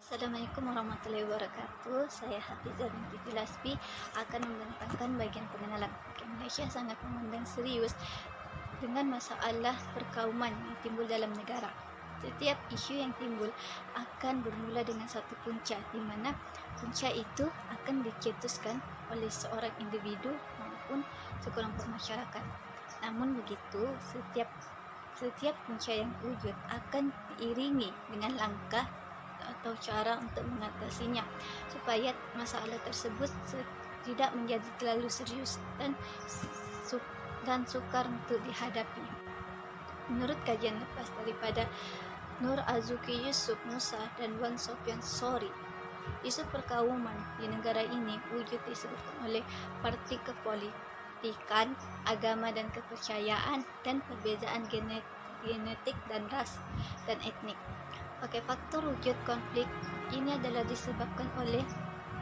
Assalamualaikum warahmatullahi wabarakatuh. Saya Hafizah binti Filasbi akan membentangkan bagian pengenalan. Malaysia sangat memandang serius dengan masalah perkauman yang timbul dalam negara. Setiap isu yang timbul akan bermula dengan satu punca, di mana punca itu akan dicetuskan oleh seorang individu maupun sekelompok masyarakat. Namun begitu, setiap punca yang wujud akan diiringi dengan langkah atau cara untuk mengatasinya supaya masalah tersebut tidak menjadi terlalu serius dan sukar untuk dihadapi. Menurut kajian lepas daripada Nur Azuki Yusuf Musa dan Wan Sofyan Sori, isu perkauman di negara ini wujud disebabkan oleh parti kepolitikan, agama dan kepercayaan, dan perbezaan genetik dan ras dan etnik. Faktor wujud konflik ini adalah disebabkan oleh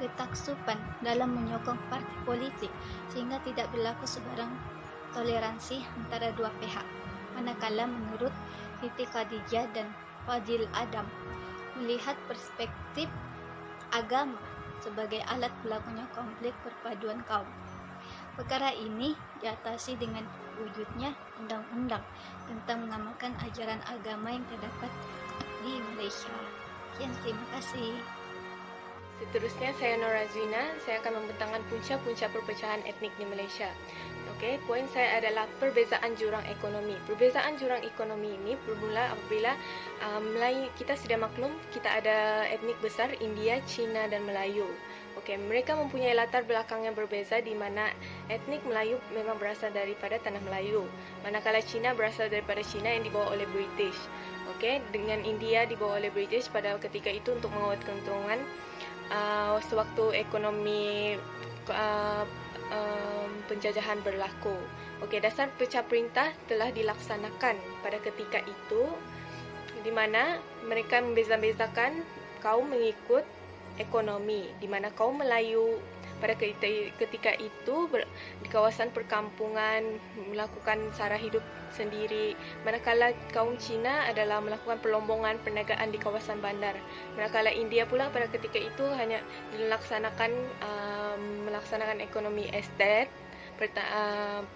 ketaksupan dalam menyokong parti politik sehingga tidak berlaku sebarang toleransi antara dua pihak. Manakala menurut Siti Khadijah dan Fadil Adam, melihat perspektif agama sebagai alat berlakunya konflik perpaduan kaum. Perkara ini diatasi dengan wujudnya undang-undang tentang mengamalkan ajaran agama yang terdapat di Malaysia. Sekian, terima kasih. Seterusnya, saya Nur Azwina. Saya akan membentangkan punca-punca perpecahan etnik di Malaysia. Okey, poin saya adalah perbezaan jurang ekonomi. Perbezaan jurang ekonomi ini bermula apabila kita sudah maklum kita ada etnik besar India, Cina dan Melayu. Okey, mereka mempunyai latar belakang yang berbeza di mana etnik Melayu memang berasal daripada tanah Melayu, manakala Cina berasal daripada Cina yang dibawa oleh British. Okey, dengan India dibawa oleh British pada ketika itu untuk mengawal keuntungan sewaktu ekonomi penjajahan berlaku. Okey, dasar pecah perintah telah dilaksanakan pada ketika itu, di mana mereka membeza-bezakan kaum mengikut ekonomi, di mana kaum Melayu pada ketika itu di kawasan perkampungan melakukan cara hidup sendiri, manakala kaum Cina adalah melakukan perlombongan perniagaan di kawasan bandar. Manakala India pula pada ketika itu hanya melaksanakan ekonomi estet,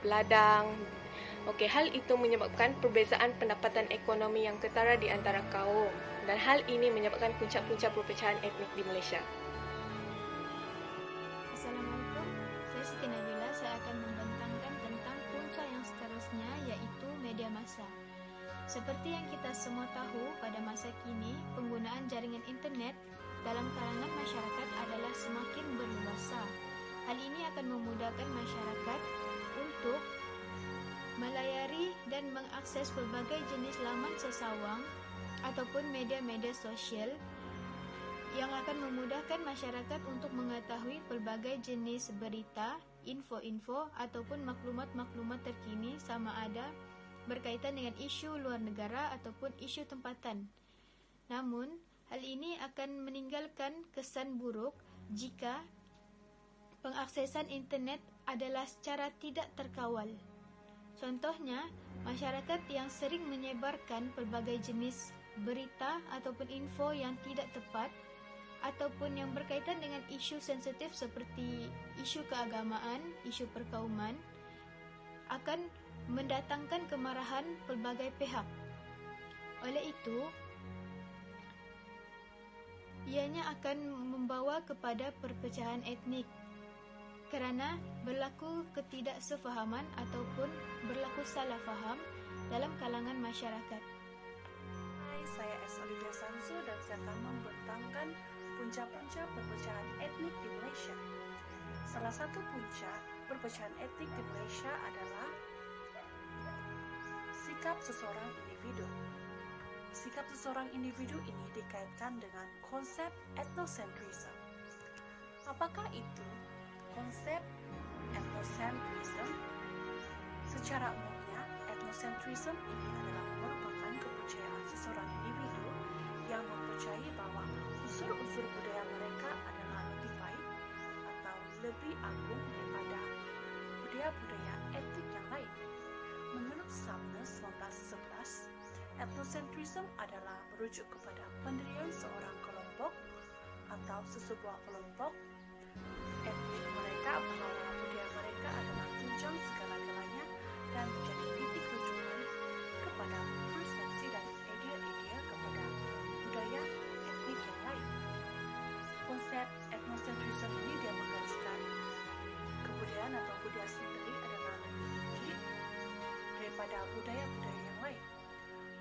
ladang. Okey, hal itu menyebabkan perbezaan pendapatan ekonomi yang ketara di antara kaum, dan hal ini menyebabkan puncak-puncak perpecahan etnik di Malaysia. Assalamualaikum, saya Siti Nabila. Saya akan membentangkan tentang punca yang seterusnya, iaitu media massa. Seperti yang kita semua tahu, pada masa kini, penggunaan jaringan internet dalam kalangan masyarakat adalah semakin berluasa. Hal ini akan memudahkan masyarakat untuk melayari dan mengakses pelbagai jenis laman sesawang ataupun media-media sosial yang akan memudahkan masyarakat untuk mengetahui pelbagai jenis berita, info-info ataupun maklumat-maklumat terkini sama ada berkaitan dengan isu luar negara ataupun isu tempatan. Namun, hal ini akan meninggalkan kesan buruk jika pengaksesan internet adalah secara tidak terkawal. Contohnya, masyarakat yang sering menyebarkan pelbagai jenis berita ataupun info yang tidak tepat ataupun yang berkaitan dengan isu sensitif seperti isu keagamaan, isu perkauman, akan mendatangkan kemarahan pelbagai pihak. Oleh itu, ianya akan membawa kepada perpecahan etnik kerana berlaku ketidaksefahaman ataupun berlaku salah faham dalam kalangan masyarakat. Hai, saya S. Olivia Sansu dan saya akan membentangkan punca-punca perpecahan etnik di Malaysia. Salah satu punca perpecahan etnik di Malaysia adalah sikap seseorang individu. Sikap seseorang individu ini dikaitkan dengan konsep ethnocentrism. Apakah itu konsep ethnocentrism? Secara umumnya, ethnocentrism ini adalah merupakan kepercayaan seseorang individu yang mempercayai bahwa unsur-unsur budaya mereka adalah lebih baik atau lebih agung daripada budaya-budaya etnik yang lain. Menurut Sumner 1911, ethnocentrism adalah merujuk kepada pendirian seorang kelompok atau sesebuah kelompok etnik mereka bahwa budaya mereka adalah tunjang segala-galanya dan menjadi titik rujukan kepada persepsi dan ide-ide kepada budaya etnik yang lain. Konsep etnosentrisme ini dia menggariskan kebudayaan atau budaya sendiri adalah lebih tinggi daripada budaya-budaya yang lain.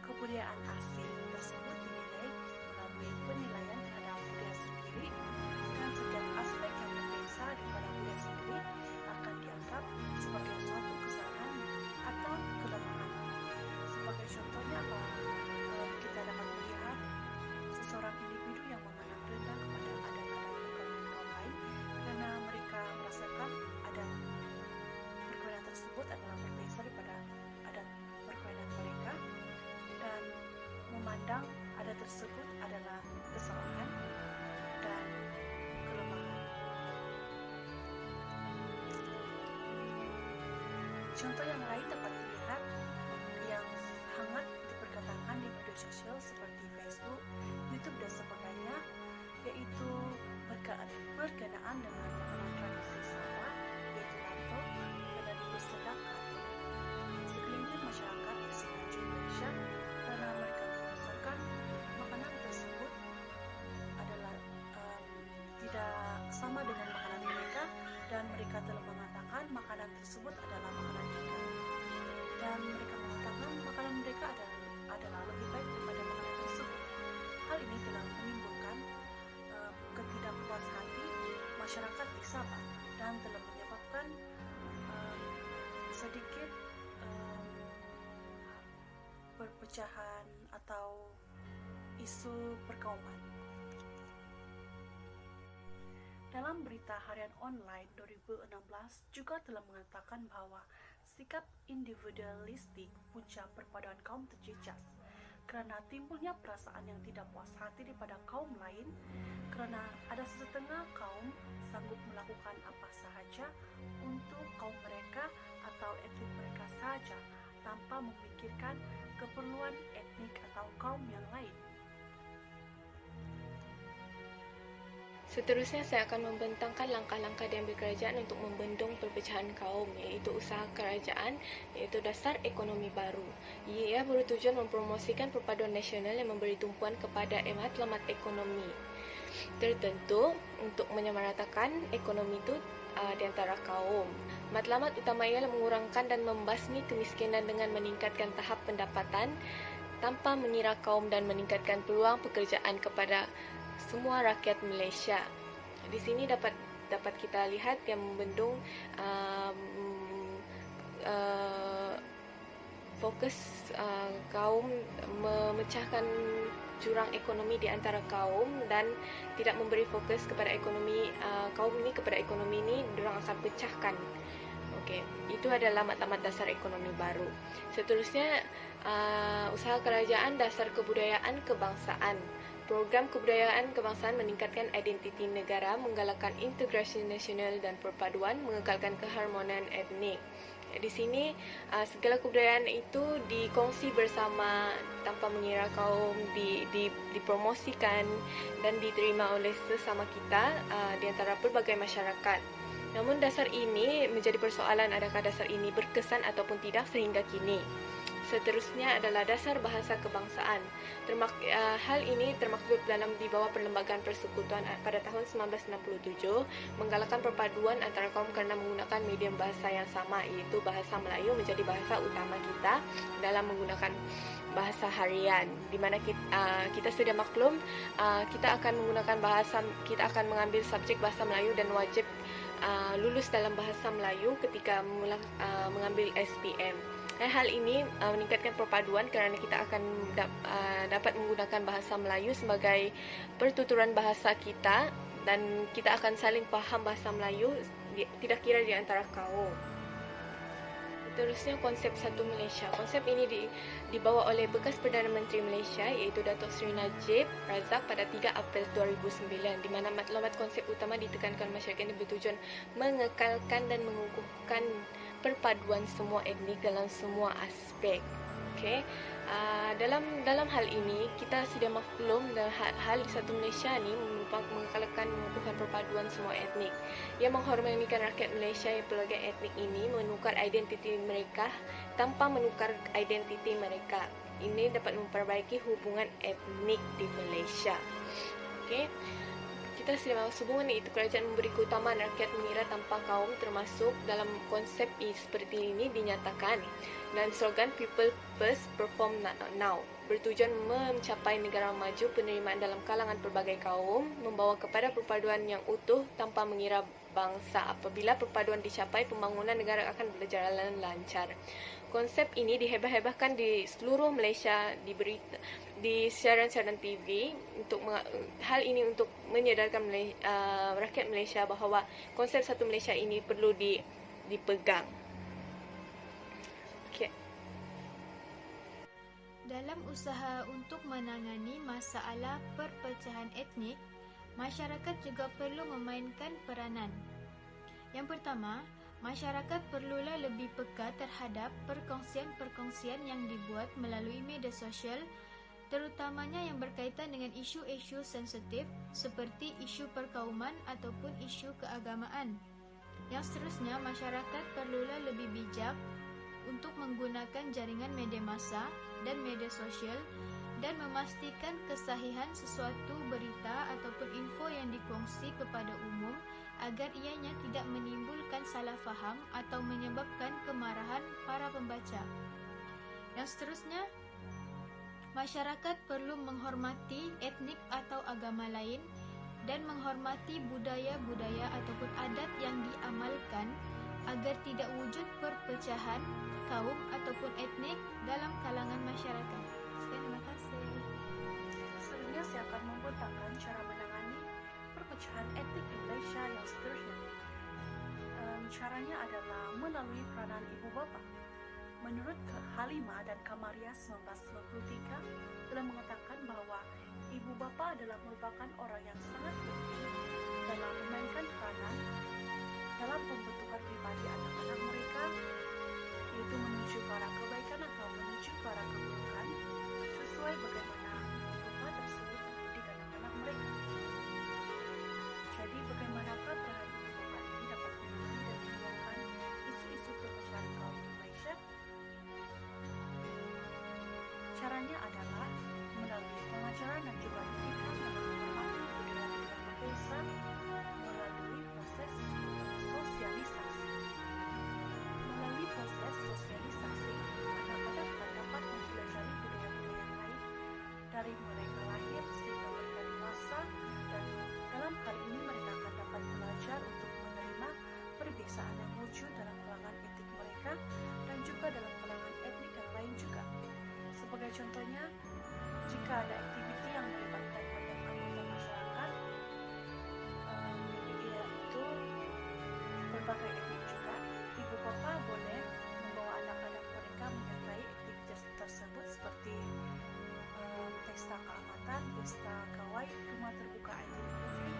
Kebudayaan asing tersebut dinilai melalui penilaian terhadap budaya sendiri, dan setiap aspek yang berbeda daripada budaya sendiri akan dianggap sebagai suatu kesalahan atau kelemahan. Sebagai contohnya, kita dapat melihat seseorang individu yang memandang rendah kepada adat-adat perkawinan kaum lain karena mereka merasakan adat perkawinan tersebut adalah berbeda daripada adat perkawinan mereka, dan memandang adat tersebut adalah kesalahan dan kelemahan. Contoh yang lain dapat dilihat yang hangat diperkatakan di media sosial seperti Facebook, YouTube dan sebagainya, yaitu berkenaan dengan makanan tradisi Sabah, yaitu lato, karena dipersedapkan sekeliling masyarakat di semenanjung Malaysia karena mereka merasakan makanan tersebut adalah tidak sama dengan makanan mereka, dan mereka telah mengatakan makanan tersebut adalah makanan ikan, dan mereka mengatakan makanan mereka adalah lebih baik daripada makanan tersebut. Hal ini telah menimbulkan ketidakpuas hati masyarakat di Sabah dan telah menyebabkan sedikit perpecahan atau isu perkauman. Dalam berita harian online 2016 juga telah mengatakan bahwa sikap individualistik punca perpaduan kaum terjejas kerana timbulnya perasaan yang tidak puas hati daripada kaum lain, kerana ada sesetengah kaum sanggup melakukan apa sahaja untuk kaum mereka atau etnik mereka sahaja tanpa memikirkan keperluan etnik atau kaum yang lain. Seterusnya saya akan membentangkan langkah-langkah diambil kerajaan untuk membendung perpecahan kaum, iaitu usaha kerajaan, iaitu dasar ekonomi baru. Ia bertujuan mempromosikan perpaduan nasional yang memberi tumpuan kepada matlamat ekonomi tertentu untuk menyamaratakan ekonomi itu di antara kaum. Matlamat utama ialah mengurangkan dan membasmi kemiskinan dengan meningkatkan tahap pendapatan tanpa mengira kaum dan meningkatkan peluang pekerjaan kepada semua rakyat Malaysia. Di sini dapat kita lihat yang membendung fokus kaum memecahkan jurang ekonomi di antara kaum dan tidak memberi fokus kepada ekonomi kaum ini kepada ekonomi ini, diorang akan pecahkan. Okey, itu adalah matlamat dasar ekonomi baru. Seterusnya usaha kerajaan dasar kebudayaan kebangsaan. Program kebudayaan kebangsaan meningkatkan identiti negara, menggalakkan integrasi nasional dan perpaduan, mengekalkan keharmonian etnik. Di sini segala kebudayaan itu dikongsi bersama tanpa mengira kaum, dipromosikan dan diterima oleh sesama kita di antara pelbagai masyarakat. Namun dasar ini menjadi persoalan, adakah dasar ini berkesan ataupun tidak sehingga kini. Seterusnya adalah dasar bahasa kebangsaan. Hal ini termaktub di bawah Perlembagaan Persekutuan pada tahun 1967, menggalakkan perpaduan antara kaum kerana menggunakan medium bahasa yang sama, iaitu bahasa Melayu menjadi bahasa utama kita dalam menggunakan bahasa harian. Di mana kita sudah maklum, kita akan mengambil subjek bahasa Melayu dan wajib lulus dalam bahasa Melayu ketika mengambil SPM. Hal ini meningkatkan perpaduan kerana kita akan dapat menggunakan bahasa Melayu sebagai pertuturan bahasa kita dan kita akan saling faham bahasa Melayu tidak kira di antara kaum. Seterusnya konsep Satu Malaysia. Konsep ini dibawa oleh bekas Perdana Menteri Malaysia iaitu Datuk Seri Najib Razak pada 3 April 2009, di mana matlamat konsep utama ditekankan masyarakat ini bertujuan mengekalkan dan mengukuhkan perpaduan semua etnik dalam semua aspek. Okey. Dalam hal ini kita sudah maklum dalam hal Satu Malaysia ni mengekalkan mengukuhkan perpaduan semua etnik. Ia menghormatikan rakyat Malaysia yang pelbagai etnik ini menukar identiti mereka tanpa menukar identiti mereka. Ini dapat memperbaiki hubungan etnik di Malaysia. Okey. Kita sudah maksud hubungan itu kerajaan memberi keutamaan rakyat mengira tanpa kaum, termasuk dalam konsep seperti ini dinyatakan dalam slogan People First Perform Now, bertujuan mencapai negara maju, penerimaan dalam kalangan pelbagai kaum, membawa kepada perpaduan yang utuh tanpa mengira bangsa. Apabila perpaduan dicapai, pembangunan negara akan berjalan lancar. Konsep ini dihebah-hebahkan di seluruh Malaysia, di siaran-siaran TV hal ini untuk menyedarkan rakyat Malaysia bahawa konsep Satu Malaysia ini perlu dipegang. Okay. Dalam usaha untuk menangani masalah perpecahan etnik, masyarakat juga perlu memainkan peranan. Yang pertama, masyarakat perlulah lebih peka terhadap perkongsian-perkongsian yang dibuat melalui media sosial, terutamanya yang berkaitan dengan isu-isu sensitif seperti isu perkauman ataupun isu keagamaan. Yang seterusnya, masyarakat perlulah lebih bijak untuk menggunakan jaringan media massa dan media sosial dan memastikan kesahihan sesuatu berita ataupun info yang dikongsi kepada umum agar ianya tidak menimbulkan salah faham atau menyebabkan kemarahan para pembaca. Yang seterusnya, masyarakat perlu menghormati etnik atau agama lain dan menghormati budaya-budaya ataupun adat yang diamalkan agar tidak wujud perpecahan kaum ataupun etnik dalam kalangan masyarakat. Sekian, terima kasih. Selanjutnya saya akan membentangkan cara menangani perpecahan etnik di Malaysia yang seterusnya. Caranya adalah melalui peranan ibu bapa. Menurut Halimah dan Kamaria 1993 telah mengatakan bahawa ibu bapa adalah merupakan orang yang sangat penting dalam memainkan peranan dalam pembentukan pribadi anak-anak mereka, yaitu menuju ke arah kebaikan atau menuju ke arah keburukan sesuai bagaimana ibu bapa tersebut mendidik anak-anak mereka. Jadi bagaimanakah peran ibu bapa ini dapat menangani dan menyebabkan isu-isu perpecahan kaum di Malaysia? Caranya adalah melalui pengajaran dan juga didikan dalam menghormati budaya negara berbeza melalui proses sosialisasi. Melalui proses sosialisasi, anak-anak akan dapat mempelajari budaya-budaya yang lain dari mereka lahir sehingga mereka dewasa, dan dalam hal ini mereka akan dapat belajar untuk menerima perbezaan yang wujud dalam kalangan etnik mereka dan juga dalam kalangan etnik yang lain juga. Sebagai contohnya, jika ada aktiviti yang melibatkan banyak anggota masyarakat, yaitu berbagai etnik juga, ibu bapa boleh membawa anak-anak mereka menyertai aktivitas tersebut seperti pesta keamatan, pesta kawai, rumah terbuka Idul Fitri,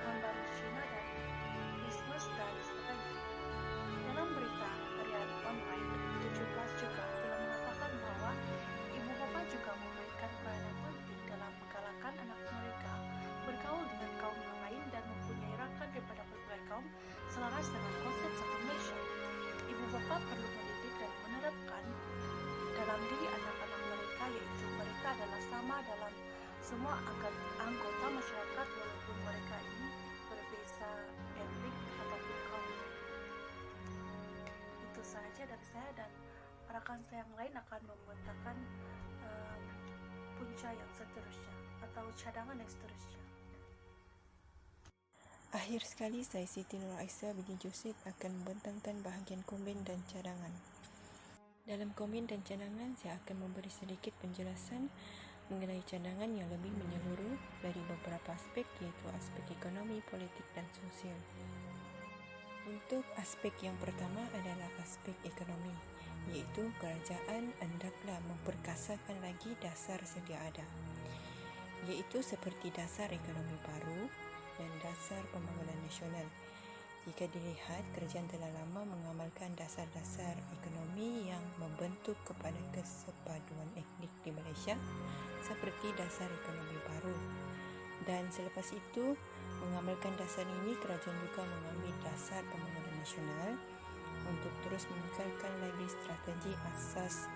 tahun baru Cina dan Christmas dan sebagainya. Dalam berita harian online 2017 juga telah mengatakan bahwa ibu bapa juga memainkan peranan penting dalam menggalakkan anak mereka bergaul dengan kaum yang lain dan mempunyai rakan daripada berbagai kaum selaras dengan konsep Satu Malaysia. Ibu bapa perlu mendidik dan menerapkan dalam diri anak-anak mereka, yaitu mereka adalah sama dalam semua anggota masyarakat walaupun mereka ini berbeza etnik ataupun kaum. Itu sahaja dari saya, dan rakan saya yang lain akan membentangkan punca yang seterusnya atau cadangan yang seterusnya. Akhir sekali, saya Siti Nur Aisyah binti Joseph akan membentangkan bahagian komen dan cadangan. Dalam komen dan cadangan, saya akan memberi sedikit penjelasan mengenai cadangan yang lebih menyeluruh dari beberapa aspek, iaitu aspek ekonomi, politik dan sosial. Untuk aspek yang pertama adalah aspek ekonomi, iaitu kerajaan hendaklah memperkasakan lagi dasar sedia ada, iaitu seperti dasar ekonomi baru dan dasar pembangunan nasional. Jika dilihat, kerajaan telah lama mengamalkan dasar-dasar ekonomi yang membentuk kepada kesepaduan etnik. Malaysia seperti dasar ekonomi baru. Dan selepas itu, mengamalkan dasar ini, kerajaan juga mengambil dasar pembangunan nasional untuk terus mengekalkan lagi strategi asas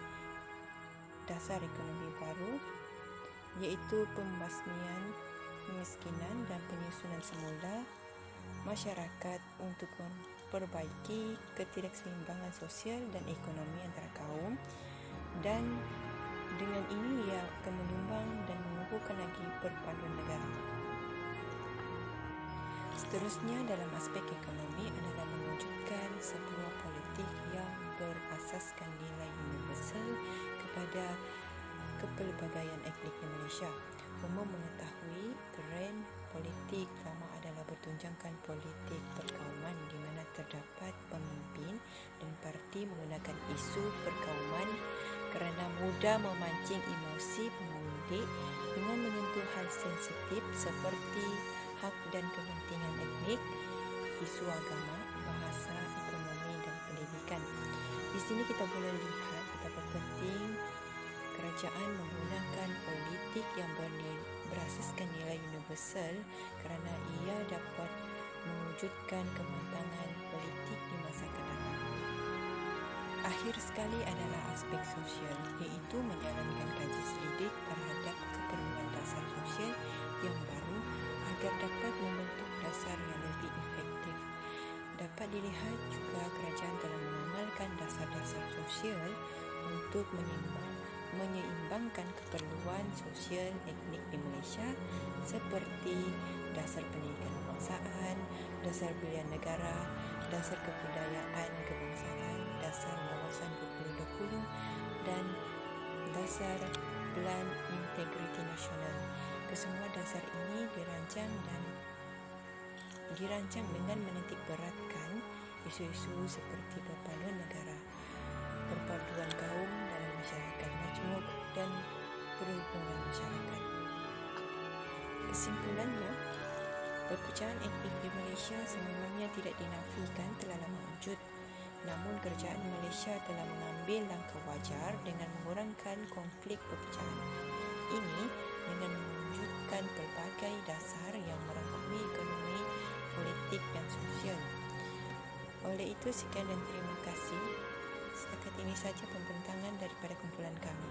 dasar ekonomi baru, iaitu pembasmian kemiskinan dan penyusunan semula masyarakat untuk memperbaiki ketidakseimbangan sosial dan ekonomi antara kaum, dan dengan ini ia akan menyumbang dan mengukuhkan lagi perpaduan negara. Seterusnya dalam aspek ekonomi adalah mewujudkan sebuah politik yang berasaskan nilai universal kepada kepelbagaian etnik di Malaysia. Umum mengetahui trend politik lama adalah bertunjangkan politik perkauman di mana terdapat pemimpin dan parti menggunakan isu perkauman kerana mudah memancing emosi pengundi dengan menyentuh hal sensitif seperti hak dan kepentingan etnik, isu agama, bahasa, ekonomi dan pendidikan. Di sini kita boleh lihat betapa penting kerajaan menggunakan politik yang berasaskan nilai universal kerana ia dapat mewujudkan kematangan politik di masa akan datang. Akhir sekali adalah aspek sosial, iaitu menjalankan kaji selidik terhadap keperluan dasar sosial yang baru agar dapat membentuk dasar yang lebih efektif. Dapat dilihat juga kerajaan telah mengamalkan dasar-dasar sosial untuk menyeimbangkan keperluan sosial etnik di Malaysia seperti dasar pendidikan kebangsaan, dasar pilihan negara, dasar kebudayaan kebangsaan, dasar wawasan 2020 dan dasar Plan Integriti Nasional. Kesemua dasar ini dirancang dengan menitik beratkan isu-isu seperti perpaduan negara, perpaduan kaum dalam masyarakat majmuk dan perhubungan masyarakat. Kesimpulannya, perpecahan etnik di Malaysia sememangnya tidak dinafikan telah lama wujud. Namun kerajaan Malaysia telah mengambil langkah wajar dengan mengurangkan konflik perpecahan ini dengan mewujudkan pelbagai dasar yang merangkumi ekonomi, politik dan sosial. Oleh itu, sekian dan terima kasih. Setakat ini saja pembentangan daripada kumpulan kami.